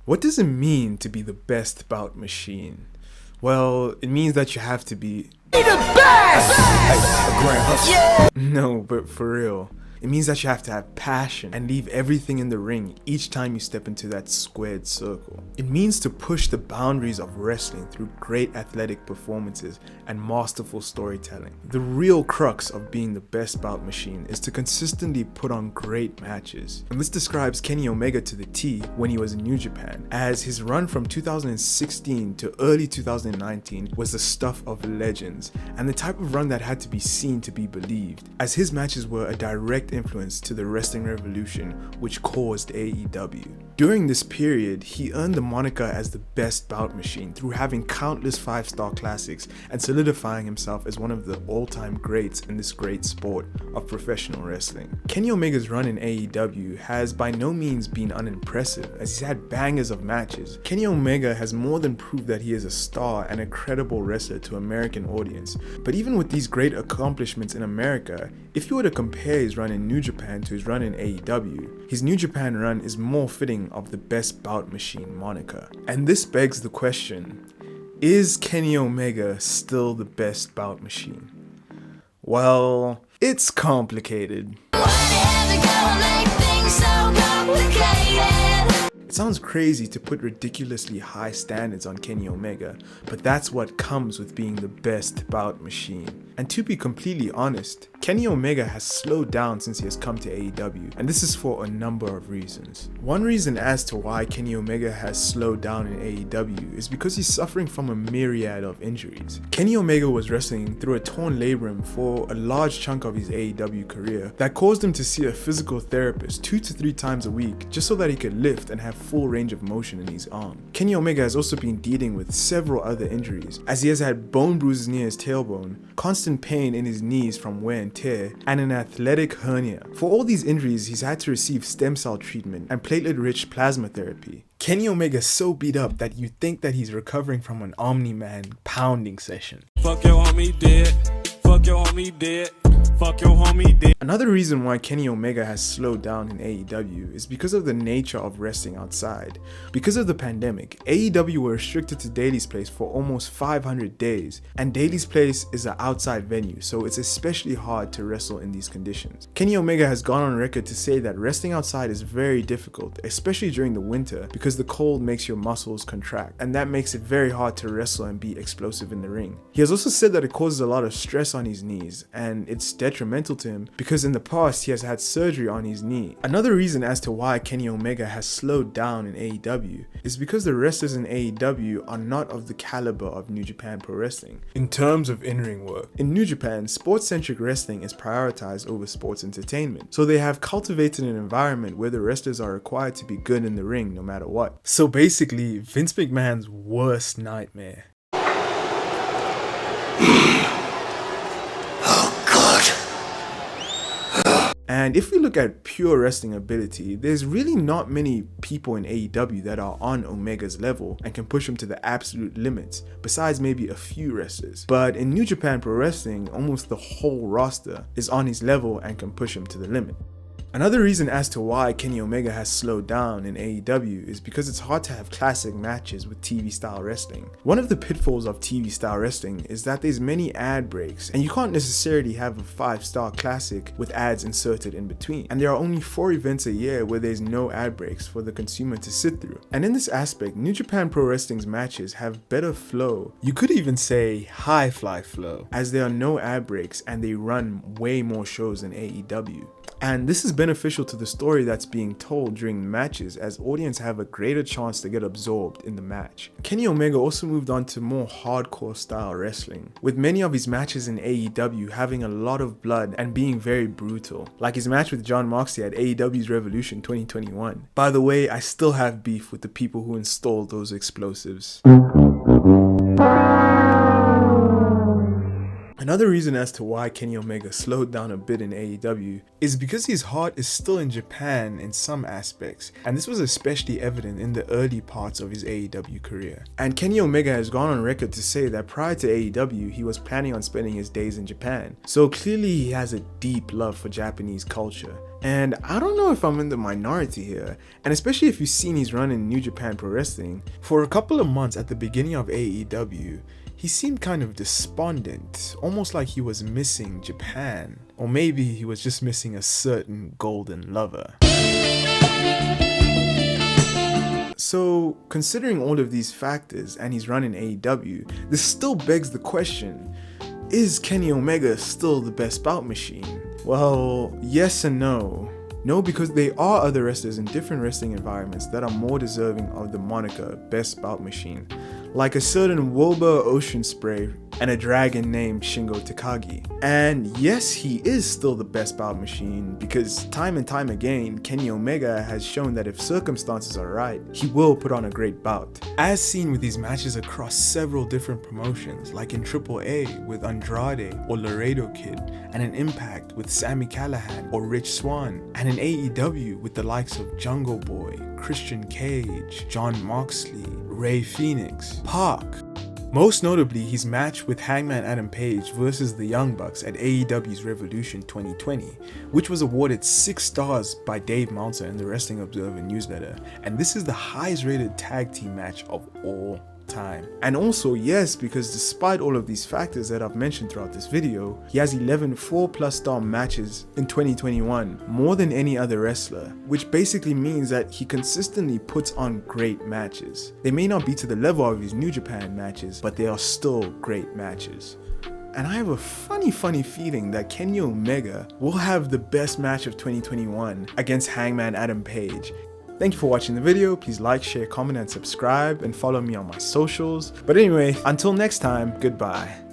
What does it mean to be the best Bout Machine? Well, it means that you have to be the best! No, but for real. It means that you have to have passion and leave everything in the ring each time you step into that squared circle. It means to push the boundaries of wrestling through great athletic performances and masterful storytelling. The real crux of being the best Bout Machine is to consistently put on great matches. And this describes Kenny Omega to the T when he was in New Japan, as his run from 2016 to early 2019 was the stuff of legends, and the type of run that had to be seen to be believed, as his matches were a direct influence to the wrestling revolution which caused AEW. During this period, he earned the moniker as the best Bout Machine through having countless 5-star classics and solidifying himself as one of the all-time greats in this great sport of professional wrestling. Kenny Omega's run in AEW has by no means been unimpressive, as he's had bangers of matches. Kenny Omega has more than proved that he is a star and a credible wrestler to American audience, but even with these great accomplishments in America, if you were to compare his run in New Japan to his run in AEW, his New Japan run is more fitting of the best Bout Machine moniker. And this begs the question, is Kenny Omega still the best Bout Machine? Well, it's complicated. It sounds crazy to put ridiculously high standards on Kenny Omega, but that's what comes with being the best Bout Machine. And to be completely honest, Kenny Omega has slowed down since he has come to AEW, and this is for a number of reasons. One reason as to why Kenny Omega has slowed down in AEW is because he's suffering from a myriad of injuries. Kenny Omega was wrestling through a torn labrum for a large chunk of his AEW career that caused him to see a physical therapist 2 to 3 times a week just so that he could lift and have full range of motion in his arm. Kenny Omega has also been dealing with several other injuries, as he has had bone bruises near his tailbone, constant pain in his knees from wear and tear, and an athletic hernia. For all these injuries, he's had to receive stem cell treatment and platelet-rich plasma therapy. Kenny Omega is so beat up that you think that he's recovering from an Omni-Man pounding session. Fuck your homie dead. Fuck your homie dead. Fuck your homie dead. Another reason why Kenny Omega has slowed down in AEW is because of the nature of wrestling outside. Because of the pandemic, AEW were restricted to Daily's Place for almost 500 days, and Daily's Place is an outside venue, so it's especially hard to wrestle in these conditions. Kenny Omega has gone on record to say that wrestling outside is very difficult, especially during the winter, because the cold makes your muscles contract, and that makes it very hard to wrestle and be explosive in the ring. He has also said that it causes a lot of stress on his knees, and it's detrimental to him because in the past he has had surgery on his knee. Another reason as to why Kenny Omega has slowed down in AEW is because the wrestlers in AEW are not of the caliber of New Japan Pro Wrestling in terms of in-ring work. In New Japan, sports-centric wrestling is prioritized over sports entertainment, so they have cultivated an environment where the wrestlers are required to be good in the ring no matter what. So basically, Vince McMahon's worst nightmare. And if we look at pure wrestling ability, there's really not many people in AEW that are on Omega's level and can push him to the absolute limits, besides maybe a few wrestlers. But in New Japan Pro Wrestling, almost the whole roster is on his level and can push him to the limit. Another reason as to why Kenny Omega has slowed down in AEW is because it's hard to have classic matches with TV style wrestling. One of the pitfalls of TV style wrestling is that there's many ad breaks, and you can't necessarily have a 5-star classic with ads inserted in between. And there are only 4 events a year where there's no ad breaks for the consumer to sit through. And in this aspect, New Japan Pro Wrestling's matches have better flow. You could even say high fly flow, as there are no ad breaks and they run way more shows than AEW. And this is beneficial to the story that's being told during the matches, as audience have a greater chance to get absorbed in the match. Kenny Omega also moved on to more hardcore style wrestling, with many of his matches in AEW having a lot of blood and being very brutal, like his match with Jon Moxley at AEW's Revolution 2021. By the way, I still have beef with the people who installed those explosives. Another reason as to why Kenny Omega slowed down a bit in AEW is because his heart is still in Japan in some aspects, and this was especially evident in the early parts of his AEW career. And Kenny Omega has gone on record to say that prior to AEW, he was planning on spending his days in Japan, so clearly he has a deep love for Japanese culture. And I don't know if I'm in the minority here, and especially if you've seen his run in New Japan Pro Wrestling. For a couple of months at the beginning of AEW, he seemed kind of despondent, almost like he was missing Japan. Or maybe he was just missing a certain golden lover. So, considering all of these factors and his run in AEW, this still begs the question, is Kenny Omega still the best Bout Machine? Well, yes and no. No, because there are other wrestlers in different wrestling environments that are more deserving of the moniker Best Bout Machine, like a certain Wilbur Ocean Spray and a dragon named Shingo Takagi. And yes, he is still the best Bout Machine because time and time again, Kenny Omega has shown that if circumstances are right, he will put on a great bout. As seen with his matches across several different promotions, like in AAA with Andrade or Laredo Kid, and in Impact with Sami Callihan or Rich Swann, and in AEW with the likes of Jungle Boy, Christian Cage, Jon Moxley, Rey Fenix, Pac. Most notably, his match with Hangman Adam Page versus the Young Bucks at AEW's Revolution 2020, which was awarded 6 stars by Dave Meltzer in the Wrestling Observer newsletter, and this is the highest rated tag team match of all time. And also, yes, because despite all of these factors that I've mentioned throughout this video, he has 11 4+ star matches in 2021, more than any other wrestler, which basically means that he consistently puts on great matches. They may not be to the level of his New Japan matches, but they are still great matches. And I have a funny feeling that Kenny Omega will have the best match of 2021 against Hangman Adam Page. Thank you for watching the video. Please like, share, comment, and subscribe, and follow me on my socials. But anyway, until next time, goodbye.